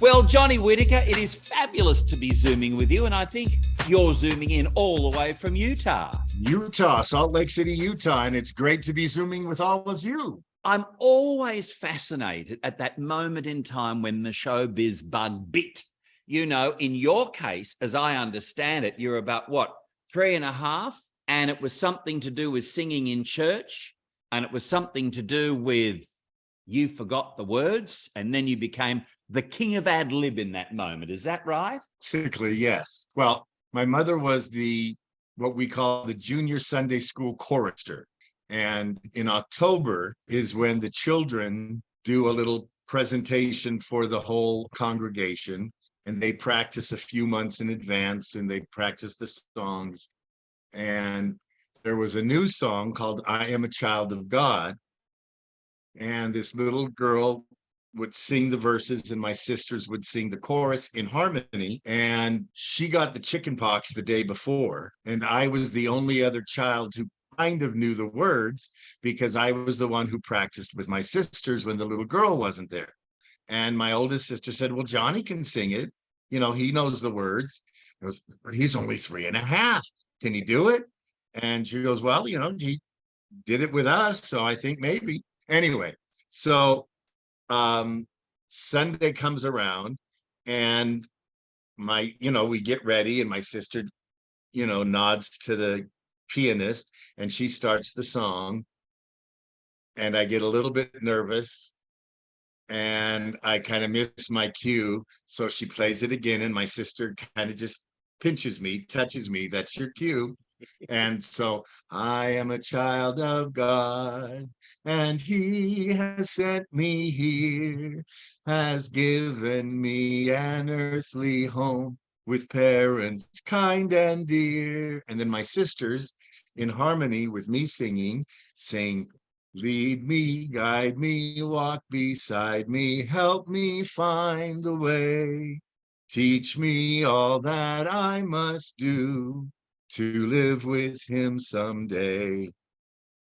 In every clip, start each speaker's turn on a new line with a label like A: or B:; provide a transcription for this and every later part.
A: Well, Johnny Whitaker, it is fabulous to be Zooming with you, and I think you're Zooming in all the way from Utah.
B: Utah, Salt Lake City, Utah, and it's great to be Zooming with all of you.
A: I'm always fascinated at that moment in time when the showbiz bug bit. You know, in your case, as I understand it, you're about, 3.5? And it was something to do with singing in church, and it was something to do with you forgot the words, and then you became the king of ad lib in that moment. Is that right?
B: Basically, yes. Well, my mother was what we call the junior Sunday school chorister. And in October is when the children do a little presentation for the whole congregation. And they practice a few months in advance, and they practice the songs. And there was a new song called I Am a Child of God. And this little girl would sing the verses, and my sisters would sing the chorus in harmony. And she got the chicken pox the day before. And I was the only other child who kind of knew the words, because I was the one who practiced with my sisters when the little girl wasn't there. And my oldest sister said, well, Johnny can sing it. You know, he knows the words. I goes, he's only 3.5. Can he do it? And she goes, well, you know, he did it with us, so I think maybe. Anyway, so Sunday comes around, and we get ready, and my sister, nods to the pianist, and she starts the song, and I get a little bit nervous, and I kind of miss my cue. So she plays it again, and my sister kind of just pinches me, touches me. That's your cue. And so I am a child of God, and he has sent me here, has given me an earthly home with parents kind and dear. And then my sisters, in harmony with me singing, sing, lead me, guide me, walk beside me, help me find the way. Teach me all that I must do to live with him someday.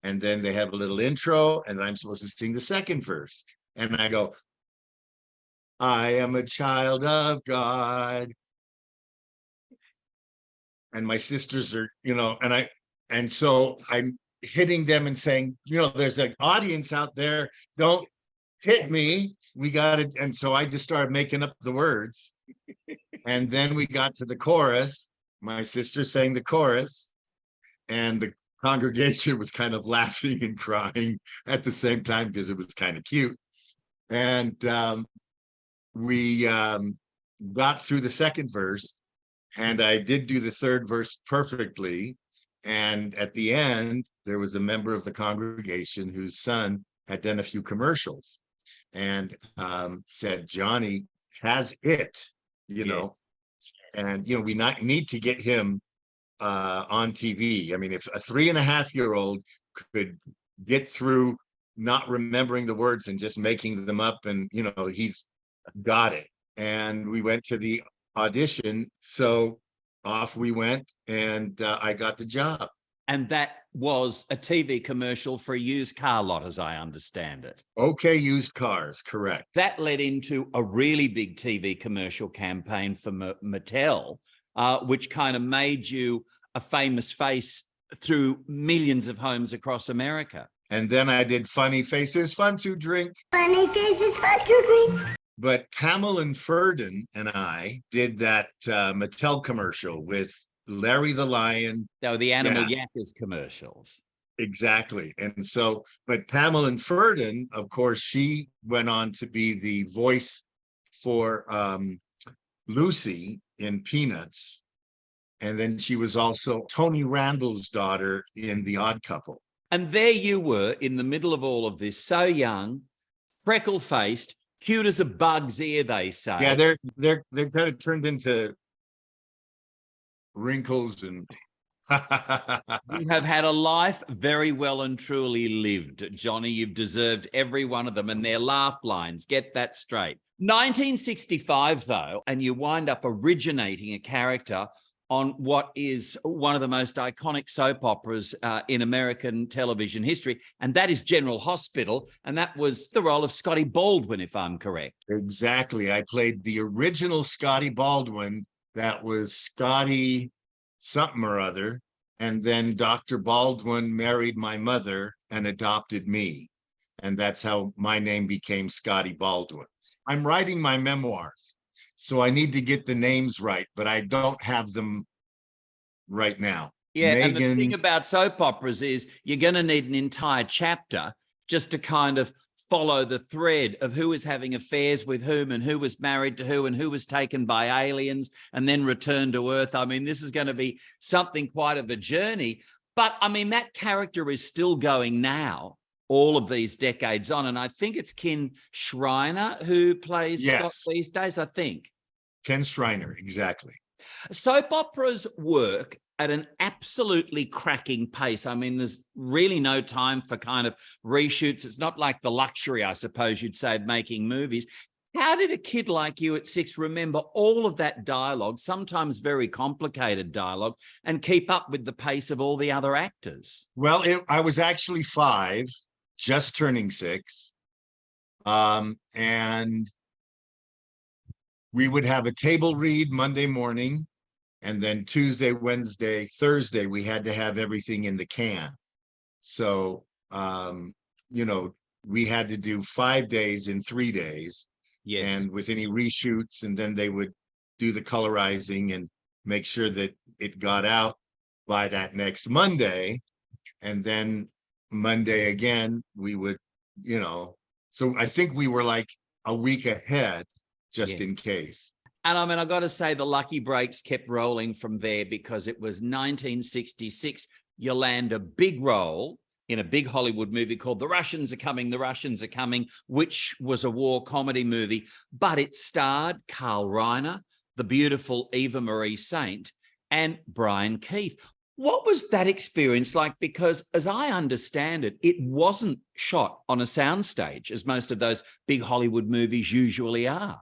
B: And then they have a little intro, and I'm supposed to sing the second verse. And I go, I am a child of God. And my sisters are, and so I'm hitting them and saying, there's an audience out there. Don't hit me. We got it. And so I just started making up the words. And then we got to the chorus. My sister sang the chorus, and the congregation was kind of laughing and crying at the same time because it was kind of cute. And we got through the second verse, and I did do the third verse perfectly. And at the end, there was a member of the congregation whose son had done a few commercials, and said, Johnny has it,
A: Yeah.
B: And, we need to get him on TV. I mean, if a 3.5-year-old could get through not remembering the words and just making them up, and, he's got it. And we went to the audition. So off we went, and I got the job.
A: And that was a TV commercial for a used car lot, as I understand it.
B: Okay, used cars, correct.
A: That led into a really big TV commercial campaign for Mattel, which kind of made you a famous face through millions of homes across America.
B: And then I did Funny Faces, Fun to Drink.
C: Funny Faces, Fun to Drink.
B: But Pamela and Ferdin and I did that Mattel commercial with Larry the Lion.
A: They were the Animal Yakkers commercials.
B: Exactly. And so, but Pamela and Ferdin, of course, she went on to be the voice for Lucy in Peanuts. And then she was also Tony Randall's daughter in The Odd Couple.
A: And there you were in the middle of all of this, so young, freckle-faced, cute as a bug's ear, they say.
B: Yeah, they're kind of turned into wrinkles and
A: You have had a life very well and truly lived, Johnny. You've deserved every one of them, and their laugh lines. Get that straight. 1965, though, and you wind up originating a character on what is one of the most iconic soap operas in American television history, and that is General Hospital, and that was the role of Scotty Baldwin, if I'm correct.
B: Exactly. I played the original Scotty Baldwin. That was Scotty something or other. And then Dr. Baldwin married my mother and adopted me. And that's how my name became Scotty Baldwin. I'm writing my memoirs, so I need to get the names right, but I don't have them right now.
A: Yeah,
B: Megan,
A: and the thing about soap operas is you're going to need an entire chapter just to kind of follow the thread of who was having affairs with whom and who was married to who and who was taken by aliens and then returned to Earth. I mean, this is going to be something quite of a journey. But I mean, that character is still going now, all of these decades on. And I think it's Ken Shriner who plays Scott these days, I think.
B: Ken Shriner, exactly.
A: Soap operas work at an absolutely cracking pace. I mean, there's really no time for kind of reshoots. It's not like the luxury, I suppose you'd say, of making movies. How did a kid like you at 6 remember all of that dialogue, sometimes very complicated dialogue, and keep up with the pace of all the other actors?
B: Well, I was actually 5, just turning 6. And we would have a table read Monday morning. And then Tuesday, Wednesday, Thursday, we had to have everything in the can. So, you know, we had to do 5 days in 3 days. Yes. And with any reshoots, and then they would do the colorizing and make sure that it got out by that next Monday. And then Monday again, we would, you know, so I think we were like a week ahead just in case.
A: And I mean, I got to say, the lucky breaks kept rolling from there, because it was 1966. You land a big role in a big Hollywood movie called The Russians Are Coming, The Russians Are Coming, which was a war comedy movie, but it starred Carl Reiner, the beautiful Eva Marie Saint, and Brian Keith. What was that experience like? Because as I understand it, it wasn't shot on a soundstage, as most of those big Hollywood movies usually are.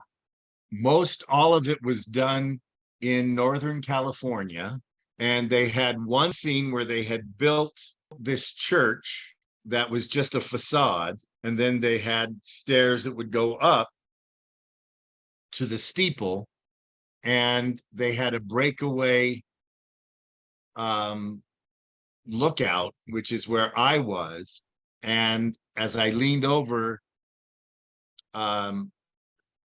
B: Most all of it was done in Northern California. And they had one scene where they had built this church that was just a facade. And then they had stairs that would go up to the steeple. And they had a breakaway lookout, which is where I was. And as I leaned over,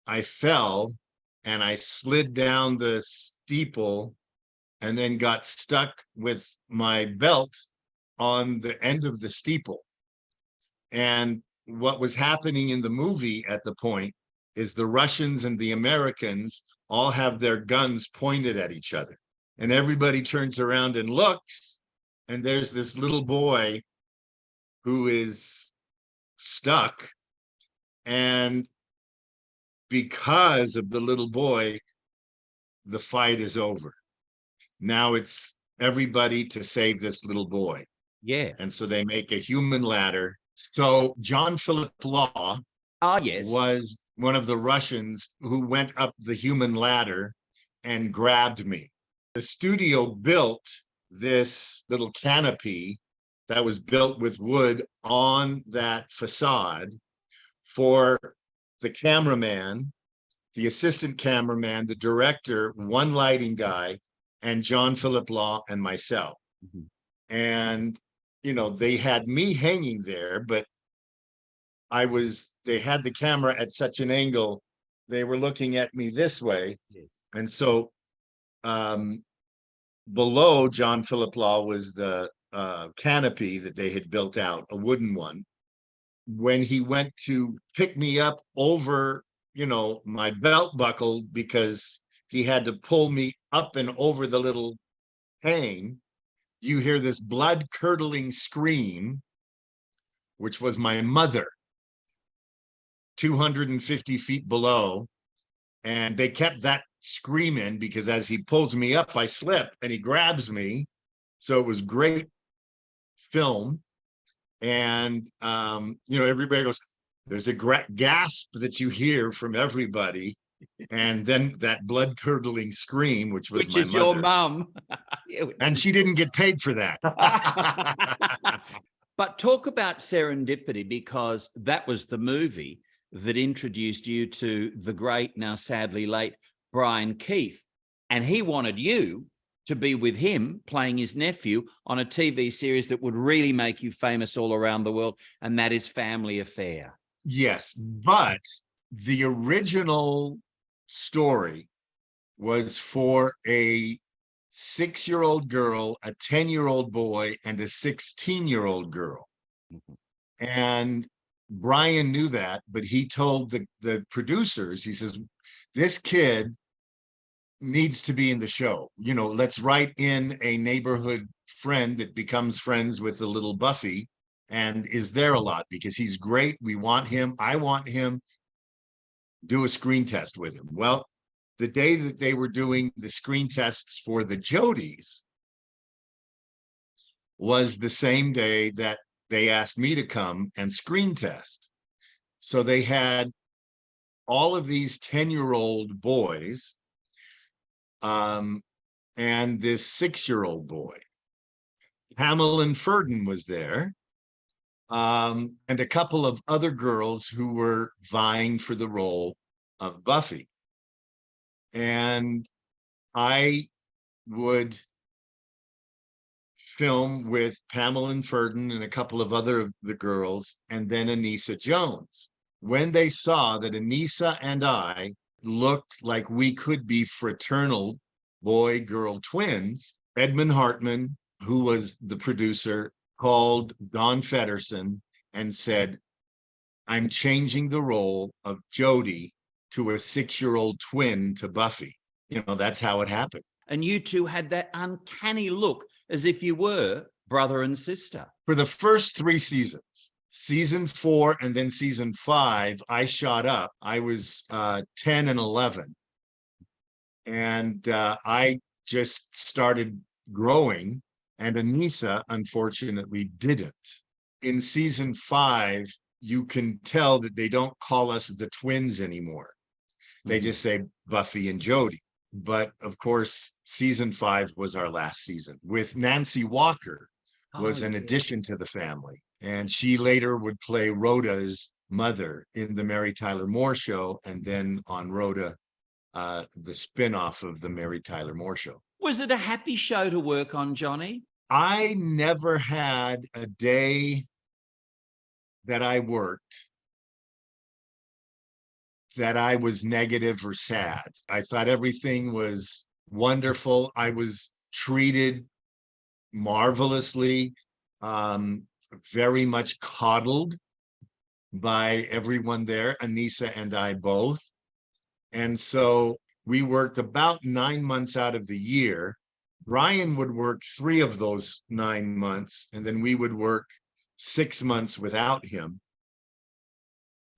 B: I fell and I slid down the steeple and then got stuck with my belt on the end of the steeple. And what was happening in the movie at the point is the Russians and the Americans all have their guns pointed at each other. And everybody turns around and looks, and there's this little boy who is stuck. And because of the little boy, the fight is over. Now it's everybody to save this little boy.
A: Yeah.
B: And so they make a human ladder. So John Philip Law was one of the Russians who went up the human ladder and grabbed me. The studio built this little canopy that was built with wood on that facade for the cameraman, the assistant cameraman, the director, one lighting guy, and John Philip Law and myself. Mm-hmm. And, you know, they had me hanging there, but they had the camera at such an angle, they were looking at me this way. Yes. And so below John Philip Law was the canopy that they had built out, a wooden one. When he went to pick me up over, you know, my belt buckle, because he had to pull me up and over the little hang, you hear this blood-curdling scream, which was my mother, 250 feet below. And they kept that scream in because as he pulls me up, I slip and he grabs me. So it was great film. And, you know, everybody goes, there's a gasp that you hear from everybody. And then that blood-curdling scream, which was
A: Which
B: my
A: is your
B: mother.
A: mum.
B: And she didn't get paid for that.
A: But talk about serendipity, because that was the movie that introduced you to the great, now sadly late, Brian Keith. And he wanted you to be with him playing his nephew on a TV series that would really make you famous all around the world. And that is Family Affair.
B: Yes, but the original story was for a 6-year-old girl, a 10-year-old boy, and a 16-year-old girl. And Brian knew that, but he told the producers, he says, this kid needs to be in the show. You know, let's write in a neighborhood friend that becomes friends with the little Buffy and is there a lot because he's great. We want him. I want him. Do a screen test with him. Well, the day that they were doing the screen tests for the Jodies was the same day that they asked me to come and screen test. So they had all of these 10-year-old boys and this 6-year-old boy. Pamela Ferdin was there, and a couple of other girls who were vying for the role of Buffy. And I would film with Pamela Ferdin and a couple of other of the girls, and then Anissa Jones. When they saw that Anissa and I looked like we could be fraternal boy-girl twins, Edmund Hartman, who was the producer, called Don Fedderson and said, I'm changing the role of Jodie to a 6-year-old twin to Buffy. You know, that's how it happened.
A: And you two had that uncanny look as if you were brother and sister.
B: For the first 3 seasons, season 4 and then season 5, I shot up. I was 10 and 11. And I just started growing. And Anissa, unfortunately, didn't. In season 5, you can tell that they don't call us the twins anymore. They just say Buffy and Jodie. But of course, season 5 was our last season with Nancy Walker was an addition to the family. And she later would play Rhoda's mother in the Mary Tyler Moore Show. And then on Rhoda, the spin-off of the Mary Tyler Moore Show.
A: Was it a happy show to work on, Johnny?
B: I never had a day that I worked that I was negative or sad. I thought everything was wonderful. I was treated marvelously, very much coddled by everyone there, Anissa and I both. And so we worked about 9 months out of the year. Brian would work 3 of those 9 months, and then we would work 6 months without him.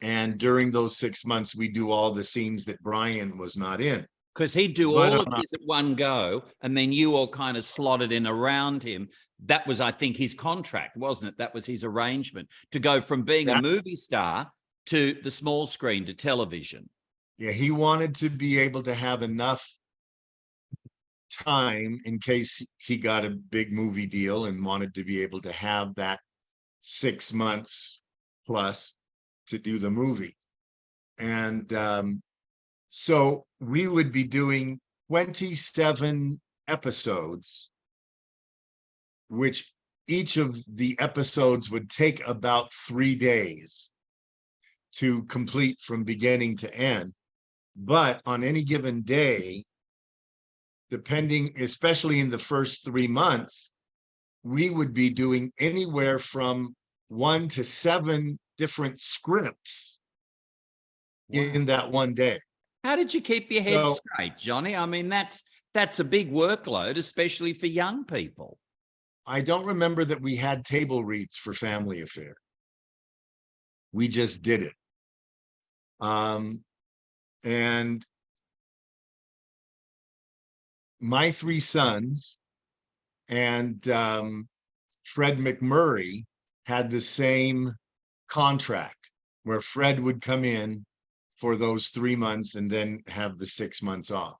B: And during those 6 months, we do all the scenes that Brian was not in.
A: Because he'd do all of this at one go, and then you all kind of slotted in around him. That was, I think, his contract, wasn't it? That was his arrangement, to go from being a movie star to the small screen, to television.
B: Yeah, he wanted to be able to have enough time in case he got a big movie deal and wanted to be able to have that 6 months plus to do the movie. And so we would be doing 27 episodes, which each of the episodes would take about 3 days to complete from beginning to end. But on any given day, depending, especially in the first 3 months, we would be doing anywhere from 1 to 7 different scripts in that one day.
A: How did you keep your head straight, Johnny? I mean, that's a big workload, especially for young people.
B: I don't remember that we had table reads for Family Affair. We just did it. And my 3 sons and Fred McMurray had the same contract, where Fred would come in for those 3 months and then have the 6 months off.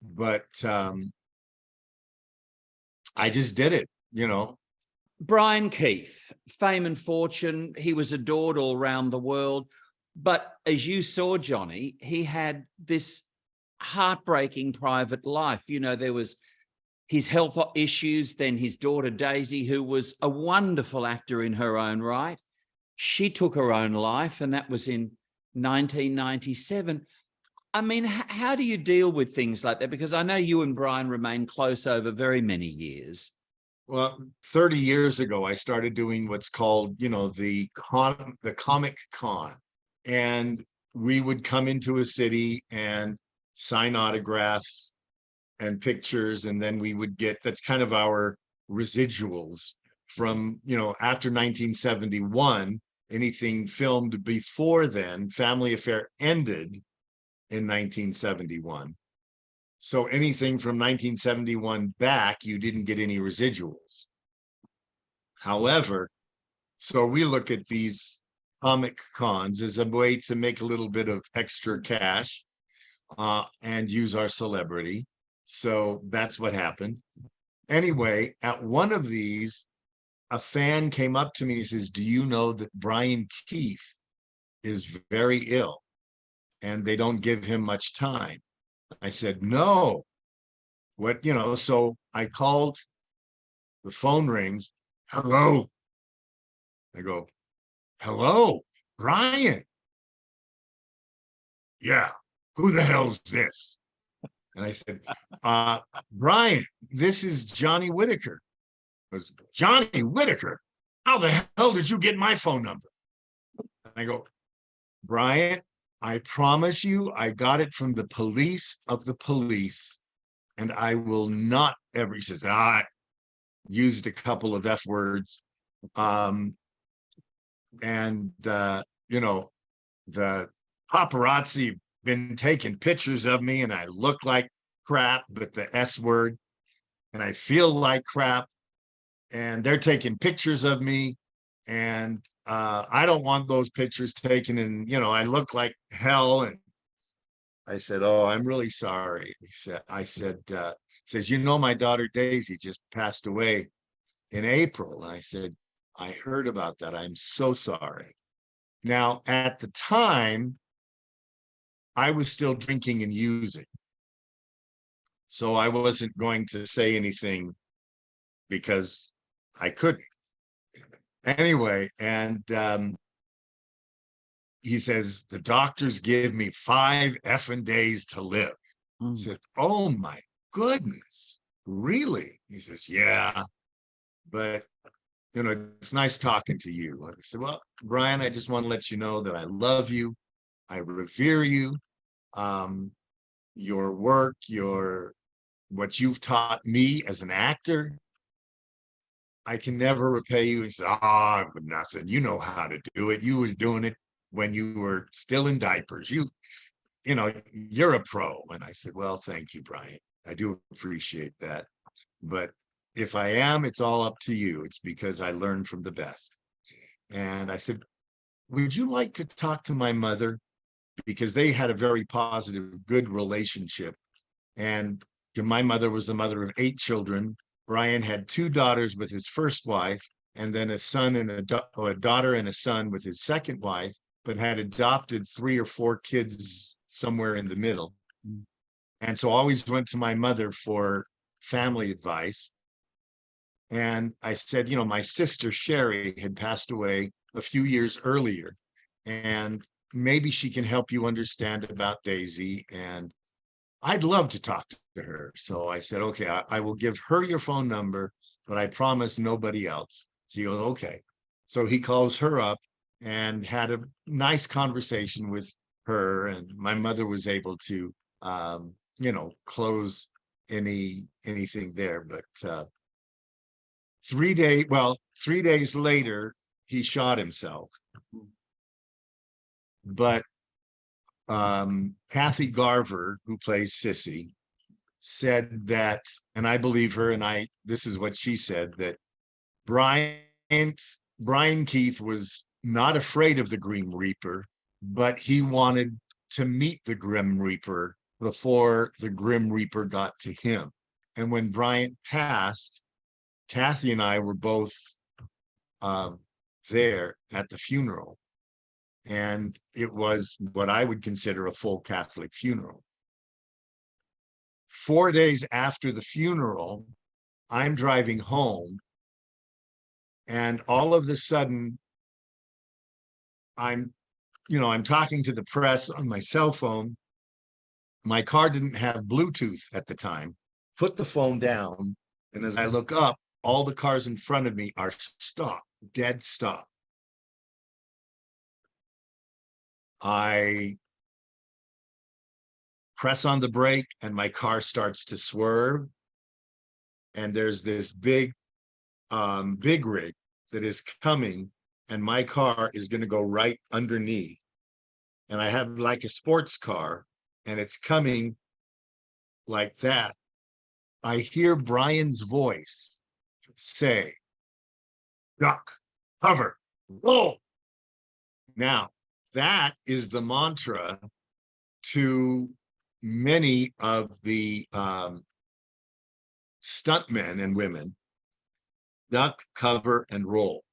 B: But I just did it,
A: Brian Keith, fame and fortune, he was adored all around the world. But as you saw, Johnny, he had this heartbreaking private life. There was his health issues, then his daughter Daisy, who was a wonderful actor in her own right. She took her own life, and that was in 1997. I mean, how do you deal with things like that? Because I know you and Brian remained close over very many years.
B: Well, 30 years ago, I started doing what's called, the Comic Con. And we would come into a city and sign autographs and pictures. And then we would get, that's kind of our residuals from, after 1971, anything filmed before then, Family Affair ended in 1971. So anything from 1971 back, you didn't get any residuals. However, so we look at these comic cons as a way to make a little bit of extra cash and use our celebrity. So that's what happened. Anyway, at one of these, a fan came up to me and he says, "Do you know that Brian Keith is very ill and they don't give him much time?" I said, "No." What, so I called, the phone rings. "Hello." I go, "Hello, Brian." "Yeah, who the hell's this?" And I said, "Brian, this is Johnny Whitaker." I was, "Johnny Whitaker? How the hell did you get my phone number?" And I go, "Brian, I promise you, I got it from the police of the police, and I will not ever," he says, "I used a couple of F words. The paparazzi been taking pictures of me and I look like crap, but the S word, and I feel like crap, and they're taking pictures of me, and I don't want those pictures taken, and I look like hell." And I said, "Oh, I'm really sorry." He said, says, "My daughter Daisy just passed away in April." And I said, "I heard about that. I'm so sorry." Now, at the time, I was still drinking and using. So I wasn't going to say anything because I couldn't. Anyway, and he says, "The doctors give me 5 effing days to live." I said, "Oh my goodness, really?" He says, "Yeah, but it's nice talking to you." I said, "Well, Brian, I just want to let you know that I love you. I revere you. Your work, what you've taught me as an actor, I can never repay you." He said, "Oh, nothing. You know how to do it. You were doing it when you were still in diapers. You're a pro." And I said, "Well, thank you, Brian. I do appreciate that. But if I am, it's all up to you. It's because I learned from the best." And I said, "Would you like to talk to my mother?" Because they had a very positive, good relationship. And my mother was the mother of 8 children. Brian had 2 daughters with his first wife, and then a son and a daughter and a son with his second wife, but had adopted 3 or 4 kids somewhere in the middle. And so always went to my mother for family advice. And I said, my sister Sherry had passed away a few years earlier, and maybe she can help you understand about Daisy, and I'd love to talk to her. So I said, "Okay, I will give her your phone number, but I promise nobody else." She goes, "Okay." So he calls her up and had a nice conversation with her, and my mother was able to, close anything there. But 3 days later, he shot himself. But Kathy Garver, who plays Sissy, said that, and I believe her, and this is what she said, that Brian Keith was not afraid of the Green Reaper. but he wanted to meet the Grim Reaper before the Grim Reaper got to him. And when Bryant passed, Kathy and I were both there at the funeral. And it was what I would consider a full Catholic funeral. 4 days after the funeral, I'm driving home, and all of a sudden, I'm talking to the press on my cell phone. My car didn't have Bluetooth at the time. Put the phone down, and as I look up, all the cars in front of me are stopped, dead stop. I press on the brake, and my car starts to swerve. And there's this big rig that is coming, and my car is going to go right underneath. And I have like a sports car, and it's coming like that. I hear Brian's voice say, duck, cover, roll. Now, that is the mantra to many of the stuntmen and women: duck, cover, and roll.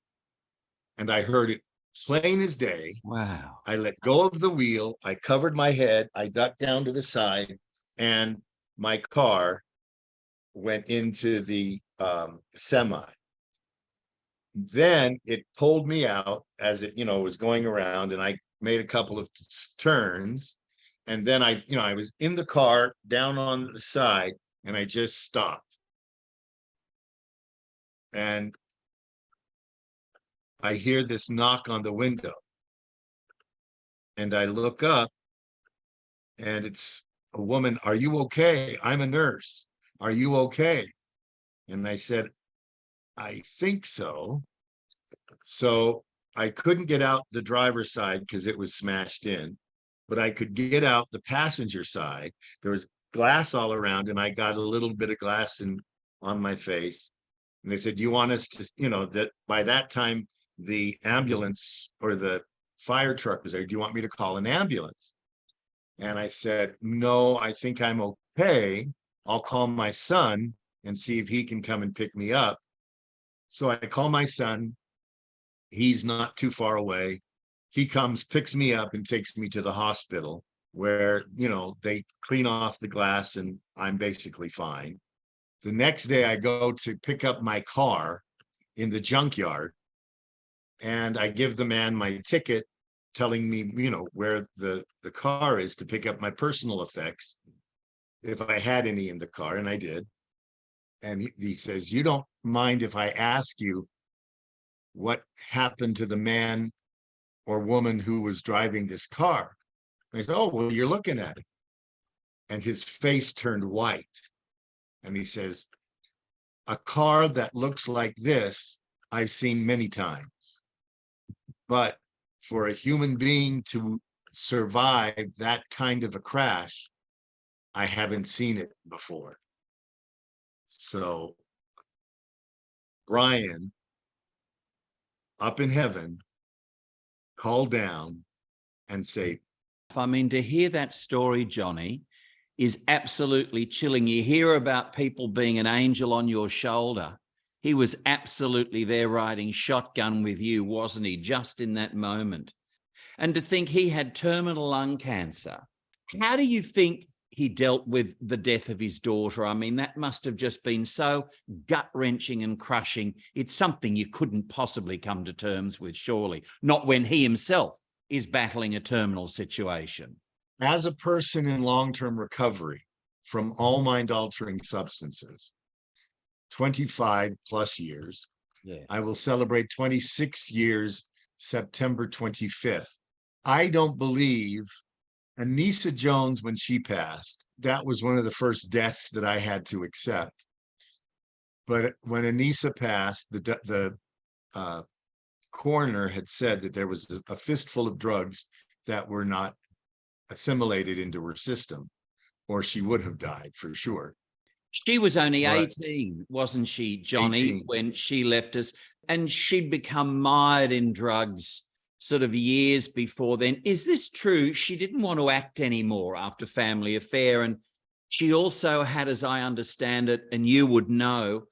B: And I heard it plain as day.
A: Wow.
B: I let go of the wheel. I covered my head. I ducked down to the side, and my car went into the semi. Then it pulled me out as it, was going around, and I made a couple of turns. And then I was in the car down on the side, and I just stopped. And I hear this knock on the window, and I look up, and it's a woman. Are you okay? I'm a nurse. Are you okay? And I said, I think so. So I couldn't get out the driver's side because it was smashed in, but I could get out the passenger side. There was glass all around, and I got a little bit of glass on my face. And they said, do you want us to, that by that time, the ambulance or the fire truck was there. Do you want me to call an ambulance? And I said, no, I think I'm okay. I'll call my son and see if he can come and pick me up. So I call my son. He's not too far away. He comes, picks me up, and takes me to the hospital where, they clean off the glass, and I'm basically fine. The next day I go to pick up my car in the junkyard, and I give the man my ticket telling me, where the car is to pick up my personal effects, if I had any in the car, and I did. And he says, you don't mind if I ask you what happened to the man or woman who was driving this car? And I said, oh, well, you're looking at it. And his face turned white. And he says, a car that looks like this, I've seen many times. But for a human being to survive that kind of a crash, I haven't seen it before. So Brian, up in heaven, called down and say,
A: I mean, to hear that story, Johnny, is absolutely chilling. You hear about people being an angel on your shoulder. He was absolutely there riding shotgun with you, wasn't he, just in that moment? And to think he had terminal lung cancer. How do you think he dealt with the death of his daughter? I mean, that must have just been so gut-wrenching and crushing. It's something you couldn't possibly come to terms with, surely, not when he himself is battling a terminal situation.
B: As a person in long-term recovery from all mind-altering substances, 25 plus years, I will celebrate 26 years, September 25th. I don't believe Anissa Jones, when she passed, that was one of the first deaths that I had to accept. But when Anissa passed, the coroner had said that there was a fistful of drugs that were not assimilated into her system, or she would have died for sure.
A: She was only 18, wasn't she, Johnny,
B: 18.
A: when she left us, and she'd become mired in drugs sort of years before then. Is this true? She didn't want to act anymore after Family Affair. And she also had, as I understand it, and you would know,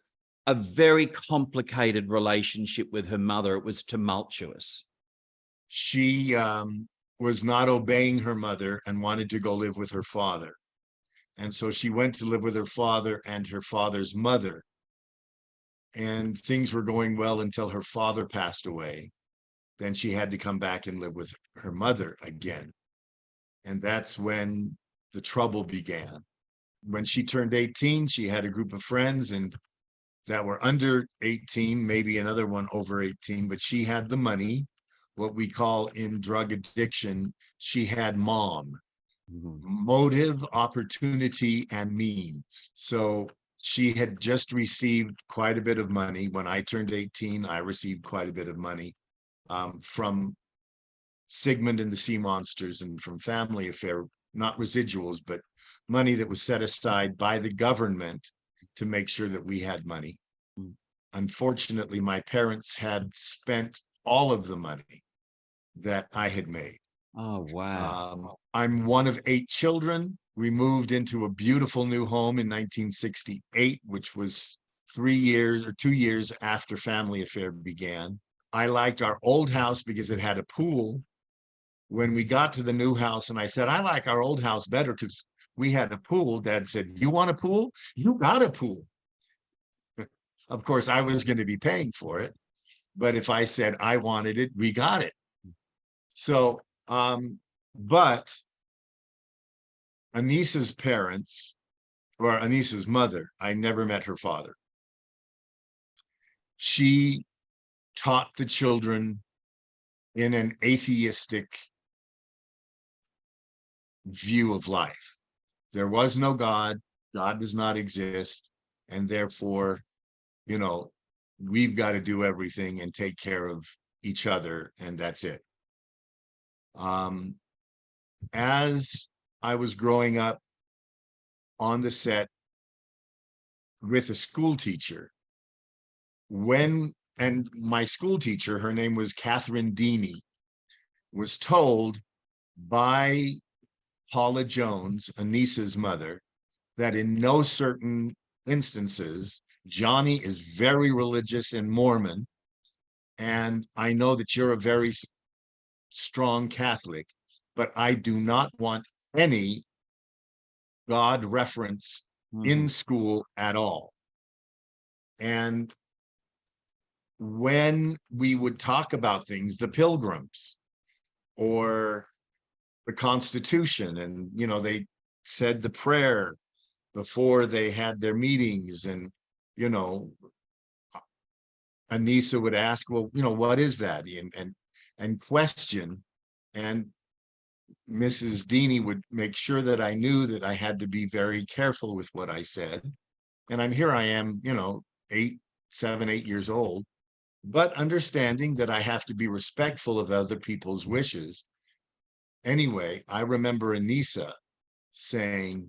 A: a very complicated relationship with her mother. It was tumultuous.
B: She was not obeying her mother and wanted to go live with her father. And so she went to live with her father and her father's mother. And things were going well until her father passed away. Then she had to come back and live with her mother again. And that's when the trouble began. When she turned 18, she had a group of friends and that were under 18, maybe another one over 18, but she had the money. What we call in drug addiction, she had mom, motive, opportunity, and means. So she had just received quite a bit of money. When I turned 18, I received quite a bit of money from Sigmund and the Sea Monsters and from Family Affair, not residuals, but money that was set aside by the government to make sure that we had money. Unfortunately, my parents had spent all of the money that I had made.
A: Oh, wow.
B: I'm one of 8 children. We moved into a beautiful new home in 1968, which was 2 years after Family Affair began. I liked our old house because it had a pool. When we got to the new house and I said, I like our old house better because we had a pool, Dad said, you want a pool? You got a pool. Of course, I was going to be paying for it. But if I said I wanted it, we got it. So, but Anissa's parents, or Anissa's mother, I never met her father. She taught the children in an atheistic view of life. There was no God. God does not exist. And therefore, you know, we've got to do everything and take care of each other. And that's it. As I was growing up on the set with a school teacher, and my school teacher, her name was Catherine Deany, was told by Paula Jones, Anissa's mother, that in no certain instances, Johnny is very religious and Mormon, and I know that you're a very strong Catholic, but I do not want any God reference in school at all. And when we would talk about things, the Pilgrims or the Constitution, and, you know, they said the prayer before they had their meetings, and, you know, Anissa would ask, well, you know, what is that? And question. And Mrs. Deany would make sure that I knew that I had to be very careful with what I said. And I am, you know, 7, 8 years old, but understanding that I have to be respectful of other people's wishes. Anyway, I remember Anissa saying,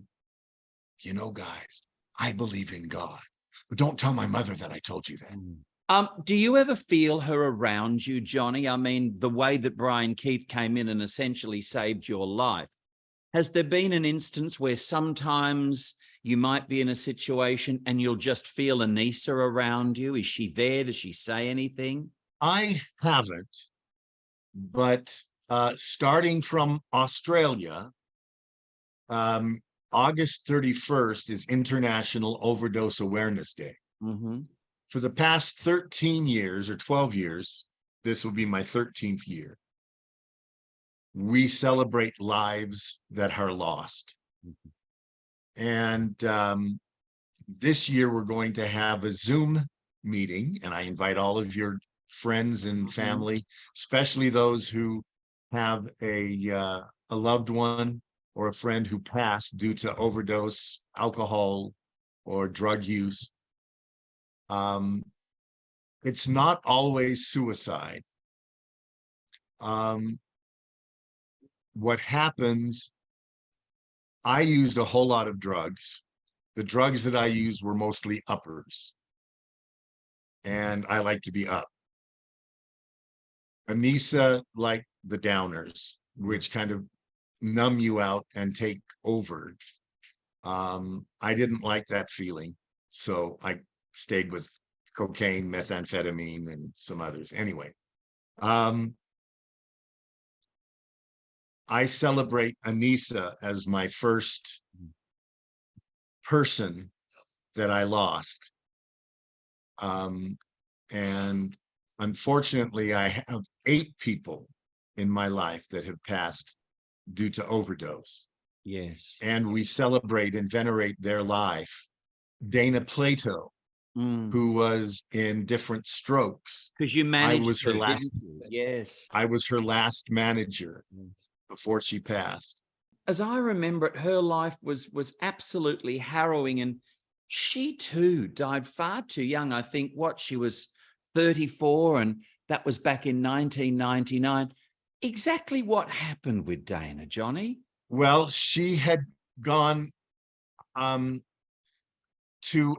B: you know, guys, I believe in God, but don't tell my mother that I told you that.
A: Do you ever feel her around you, Johnny? I mean, the way that Brian Keith came in and essentially saved your life. Has there been an instance where sometimes you might be in a situation and you'll just feel Anissa around you? Is she there? Does she say anything?
B: I haven't, but starting from Australia, August 31st is International Overdose Awareness Day. For the past 13 years or 12 years, this will be my 13th year, we celebrate lives that are lost. And this year we're going to have a Zoom meeting, and I invite all of your friends and family, especially those who have a loved one or a friend who passed due to overdose, alcohol, or drug use. It's not always suicide. What happens, I used a whole lot of drugs. The drugs that I used were mostly uppers. And I like to be up. Anissa liked the downers, which kind of numb you out and take over. I didn't like that feeling, so I stayed with cocaine, methamphetamine, and some others. Anyway, I celebrate Anissa as my first person that I lost. And unfortunately, I have 8 people in my life that have passed due to overdose.
A: Yes.
B: And we celebrate and venerate their life. Dana Plato, who was in Different Strokes.
A: Because you
B: I
A: managed
B: was her
A: to,
B: last,
A: didn't you? Yes.
B: I was her last manager
A: Yes.
B: before she passed.
A: As I remember it, her life was absolutely harrowing, and she too died far too young. I think she was 34, and that was back in 1999. Exactly what happened with Dana, Johnny?
B: Well, she had gone to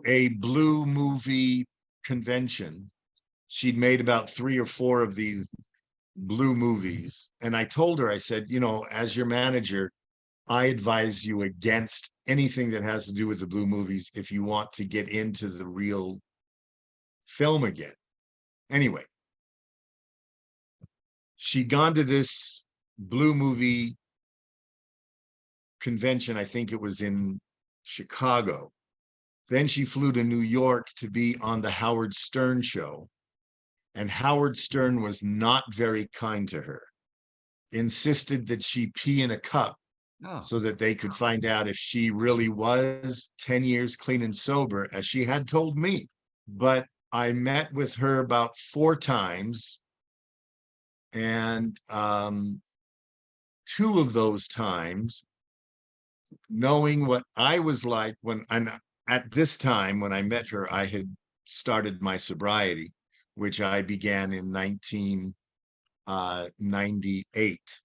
B: a blue movie convention. She'd made about 3 or 4 of these blue movies. And I told her, I said, as your manager, I advise you against anything that has to do with the blue movies if you want to get into the real film again. Anyway, she'd gone to this blue movie convention. I think it was in Chicago. Then she flew to New York to be on the Howard Stern show. And Howard Stern was not very kind to her, insisted that she pee in a cup so that they could find out if she really was 10 years clean and sober, as she had told me. But I met with her about 4 times. And 2 of those times, knowing what I was like at this time, when I met her, I had started my sobriety, which I began in 1998.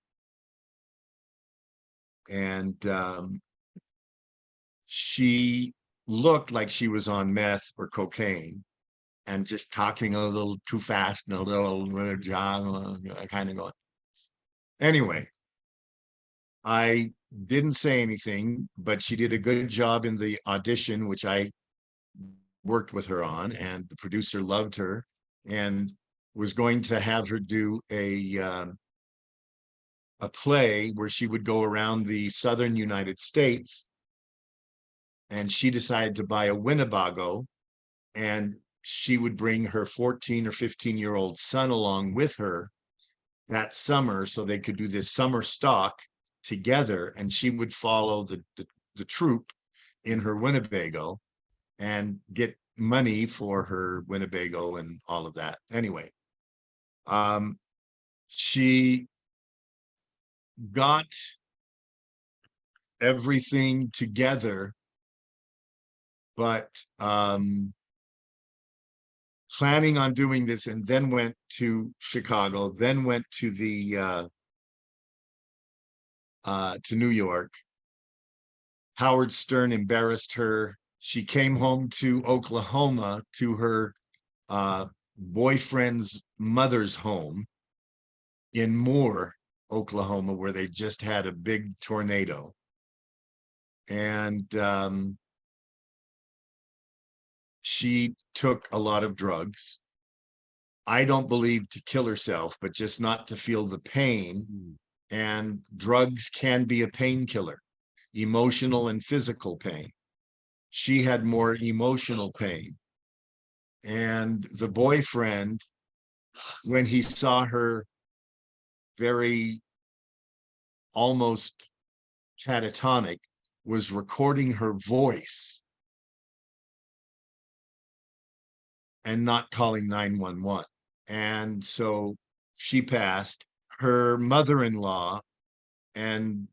B: And she looked like she was on meth or cocaine and just talking a little too fast and a little kind of going. Anyway, I didn't say anything, but she did a good job in the audition, which I worked with her on, and the producer loved her and was going to have her do a play where she would go around the southern United States. And she decided to buy a Winnebago, and she would bring her 14 or 15-year-old son along with her that summer so they could do this summer stock together, and she would follow the troupe in her Winnebago and get money for her Winnebago and all of that. Anyway, she got everything together, but planning on doing this, and then went to Chicago, then went to to New York. Howard Stern embarrassed her. She came home to Oklahoma to her boyfriend's mother's home in Moore, Oklahoma, where they just had a big tornado. And she took a lot of drugs. I don't believe to kill herself, but just not to feel the pain. And drugs can be a painkiller, emotional and physical pain. She had more emotional pain. And the boyfriend, when he saw her very almost catatonic, was recording her voice and not calling 911. And so she passed. Her mother-in-law and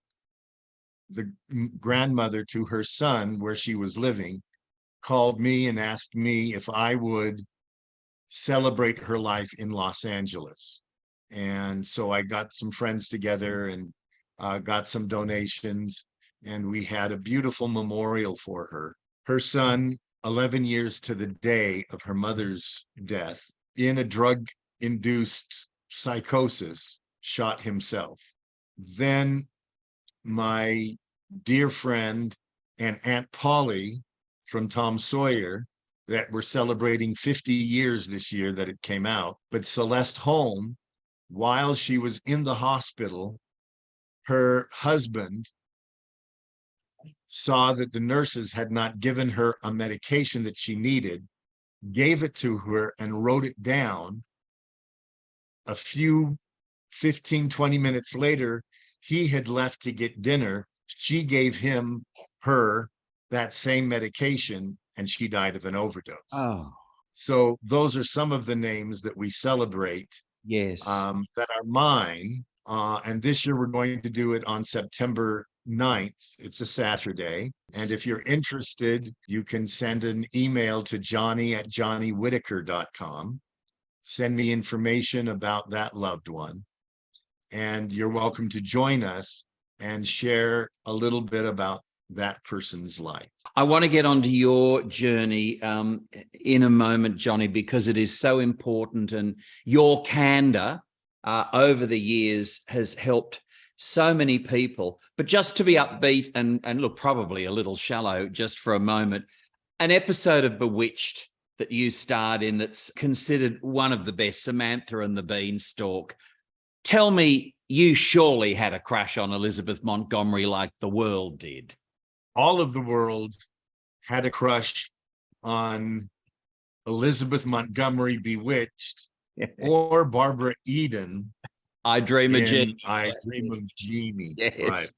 B: the grandmother to her son, where she was living, called me and asked me if I would celebrate her life in Los Angeles. And so I got some friends together and got some donations, and we had a beautiful memorial for her. Her son, 11 years to the day of her mother's death, in a drug-induced psychosis, shot himself. Then my dear friend and Aunt Polly from Tom Sawyer, that we're celebrating 50 years this year that it came out, but Celeste Holm, while she was in the hospital, her husband saw that the nurses had not given her a medication that she needed, gave it to her and wrote it down. A few 15, 20 minutes later, he had left to get dinner. She gave her that same medication, and she died of an overdose.
A: Oh,
B: So those are some of the names that we celebrate
A: yes.
B: that are mine. And this year we're going to do it on September 9th. It's a Saturday. And if you're interested, you can send an email to johnny@johnnywhitaker.com. Send me information about that loved one. And you're welcome to join us and share a little bit about that person's life.
A: I want to get onto your journey in a moment, Johnny, because it is so important, and your candor over the years has helped so many people. But just to be upbeat and look, probably a little shallow just for a moment, an episode of Bewitched that you starred in that's considered one of the best, Samantha and the Beanstalk. Tell me, you surely had a crush on Elizabeth Montgomery like the world did.
B: All of the world had a crush on Elizabeth Montgomery, Bewitched, or Barbara Eden.
A: I Dream of Jeannie.
B: I Dream of Jeannie.
A: Yes.
B: Right.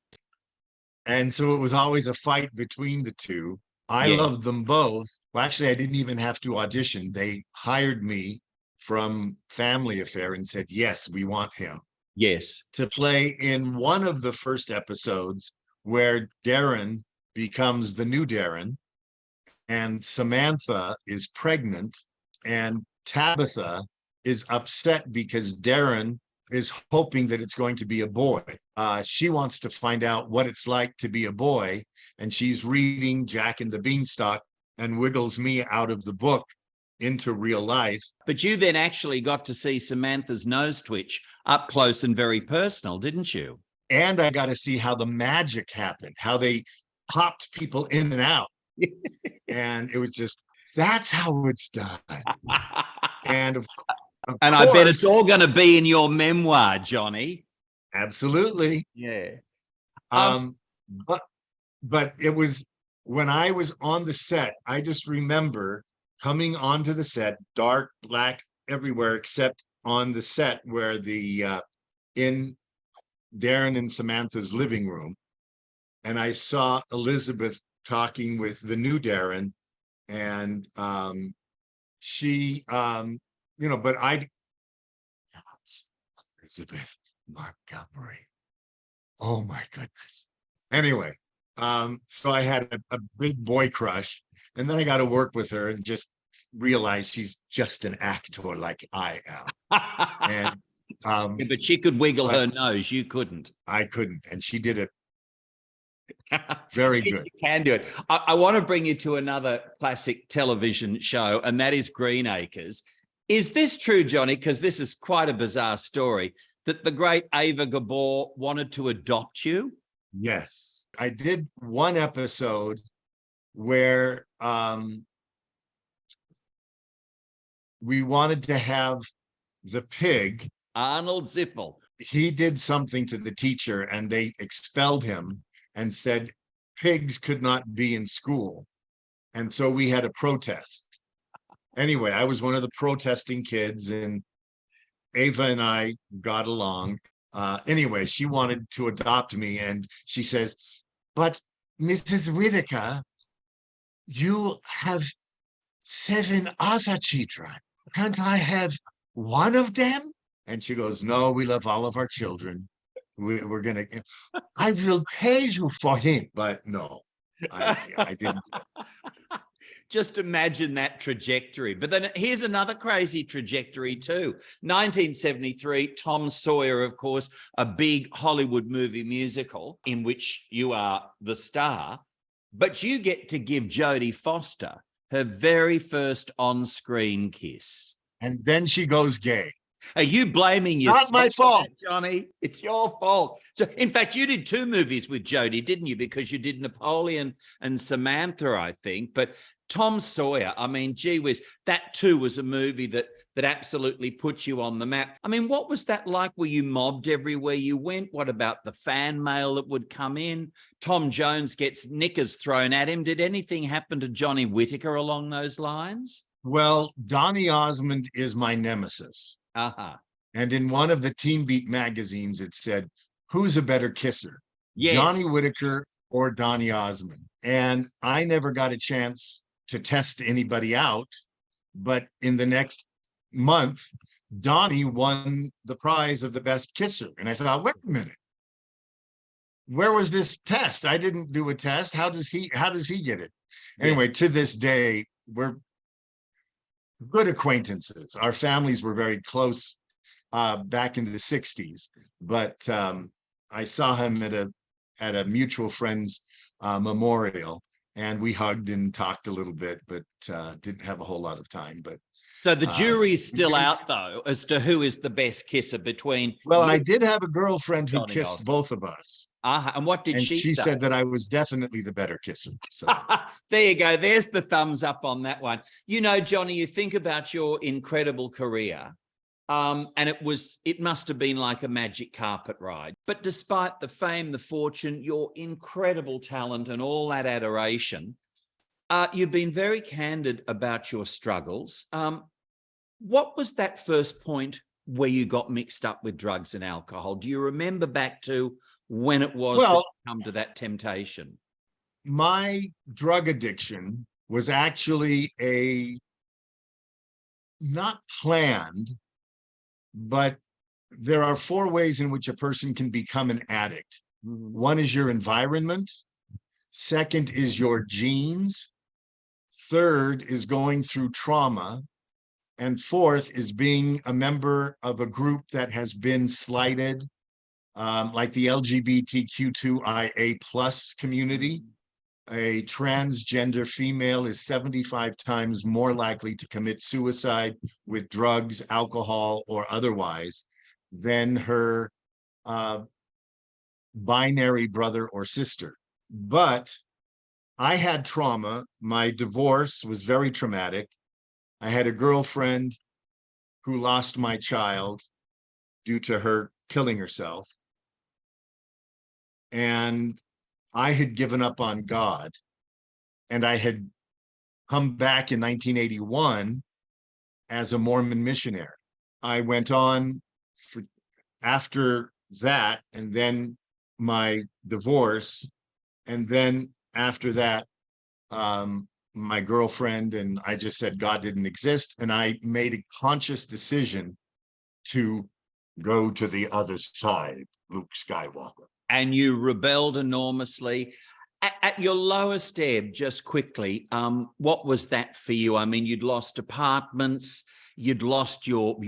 B: And so it was always a fight between the two. I loved them both. Well, actually, I didn't even have to audition. They hired me from Family Affair and said, yes, we want him.
A: Yes.
B: To play in one of the first episodes where Darren becomes the new Darren, and Samantha is pregnant, and Tabitha is upset because Darren is hoping that it's going to be a boy. She wants to find out what it's like to be a boy, and she's reading Jack and the Beanstalk and wiggles me out of the book into real life.
A: But you then actually got to see Samantha's nose twitch up close and very personal, didn't you?
B: And I got to see how the magic happened, how they popped people in and out. And it was just, that's how it's done. And of course,
A: I bet it's all going to be in your memoir, Johnny.
B: Absolutely.
A: Yeah.
B: But it was when I was on the set, I just remember coming onto the set, dark, black everywhere, except on the set where in Darren and Samantha's living room. And I saw Elizabeth talking with the new Darren, and she, but Elizabeth Montgomery. Oh my goodness. Anyway, so I had a big boy crush, and then I got to work with her and just realized she's just an actor like I am. And
A: but she could wiggle her nose. You couldn't.
B: I couldn't, and she did it very good.
A: You can do it. I want to bring you to another classic television show, and that is Green Acres. Is this true, Johnny? Because this is quite a bizarre story, that the great Ava Gabor wanted to adopt you?
B: Yes. I did one episode where we wanted to have the pig.
A: Arnold Ziffel.
B: He did something to the teacher, and they expelled him and said pigs could not be in school. And so we had a protest. Anyway, I was one of the protesting kids, and Ava and I got along. Anyway, she wanted to adopt me, and she says, but Mrs. Whitaker, you have 7 other children. Can't I have one of them? And she goes, no, we love all of our children. We're going to, I will pay you for him. But no, I didn't.
A: Just imagine that trajectory. But then here's another crazy trajectory too. 1973, Tom Sawyer, of course, a big Hollywood movie musical in which you are the star, but you get to give Jodie Foster her very first on-screen kiss.
B: And then she goes gay.
A: Are you blaming
B: Not
A: yourself
B: my
A: for
B: fault.
A: that, Johnny? It's your fault. So, in fact, you did 2 movies with Jodie, didn't you? Because you did Napoleon and Samantha, I think. But Tom Sawyer, I mean, gee whiz, that too was a movie that absolutely put you on the map. I mean, what was that like? Were you mobbed everywhere you went? What about the fan mail that would come in? Tom Jones gets knickers thrown at him. Did anything happen to Johnny Whitaker along those lines?
B: Well, Donny Osmond is my nemesis.
A: Uh-huh.
B: And in one of the Teen Beat magazines, it said, who's a better kisser,
A: Yes.
B: Johnny Whitaker or Donny Osmond? And I never got a chance to test anybody out. But in the next month, Donny won the prize of the best kisser. And I thought, wait a minute. Where was this test? I didn't do a test. How does he get it? Anyway,
A: Yes.
B: to this day, we're good acquaintances. Our families were very close back in the 60s, but I saw him at a mutual friend's memorial, and we hugged and talked a little bit, but didn't have a whole lot of time. But
A: so the jury's still out, though, as to who is the best kisser between.
B: well,
A: you
B: I did have a girlfriend who
A: Donny
B: kissed
A: Osmond.
B: both of us,
A: and what did
B: and
A: she
B: she
A: say?
B: said that I was definitely the better kisser. So
A: There you go. There's the thumbs up on that one. You know, Johnny, you think about your incredible career, and it must have been like a magic carpet ride. But despite the fame, the fortune, your incredible talent and all that adoration, you've been very candid about your struggles. What was that first point where you got mixed up with drugs and alcohol? Do you remember back to when it was that you come to that temptation?
B: my drug addiction was actually not planned, but there are 4 ways in which a person can become an addict. One is your environment. Second is your genes. Third is going through trauma. And fourth is being a member of a group that has been slighted, like the LGBTQ2IA plus community. A transgender female is 75 times more likely to commit suicide with drugs, alcohol, or otherwise than her binary brother or sister. But I had trauma. My divorce was very traumatic. I had a girlfriend who lost my child due to her killing herself. And I had given up on God, and I had come back in 1981 as a Mormon missionary. I went on after that, and then my divorce, and then after that, my girlfriend, and I just said God didn't exist, and I made a conscious decision to go to the other side, Luke Skywalker.
A: And you rebelled enormously. At your lowest ebb, just quickly, what was that for you? I mean, you'd lost apartments, you'd lost your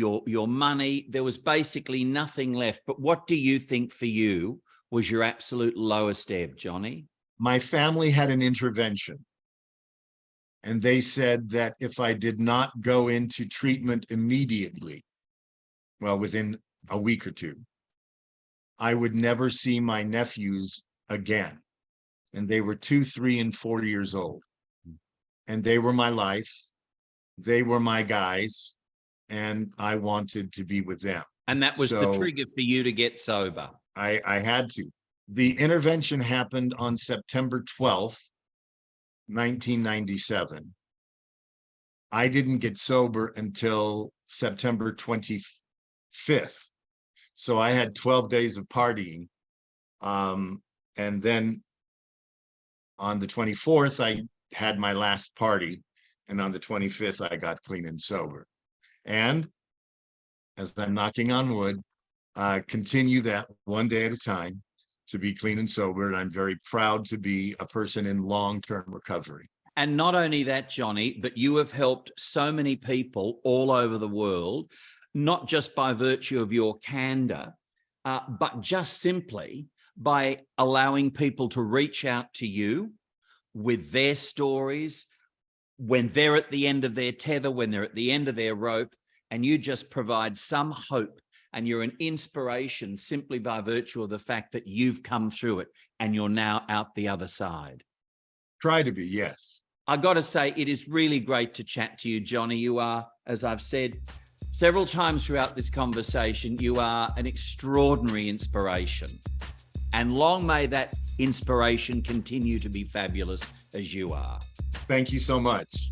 A: money. There was basically nothing left. But what do you think for you was your absolute lowest ebb, Johnny?
B: My family had an intervention. And they said that if I did not go into treatment immediately, well, within a week or two, I would never see my nephews again. And they were 2, 3, and 4 years old. And they were my life. They were my guys. And I wanted to be with them.
A: And that was the trigger for you to get sober.
B: I had to. The intervention happened on September 12th, 1997. I didn't get sober until September 25th. So I had 12 days of partying. And then on the 24th, I had my last party. And on the 25th, I got clean and sober. And as I'm knocking on wood, continue that one day at a time to be clean and sober. And I'm very proud to be a person in long-term recovery.
A: And not only that, Johnny, but you have helped so many people all over the world, not just by virtue of your candor, but just simply by allowing people to reach out to you with their stories when they're at the end of their tether, when they're at the end of their rope, and you just provide some hope, and you're an inspiration simply by virtue of the fact that you've come through it and you're now out the other side.
B: Try to be, yes.
A: I got to say, it is really great to chat to you, Johnny. You are, as I've said several times throughout this conversation, you are an extraordinary inspiration. And long may that inspiration continue to be fabulous as you are.
B: Thank you so much.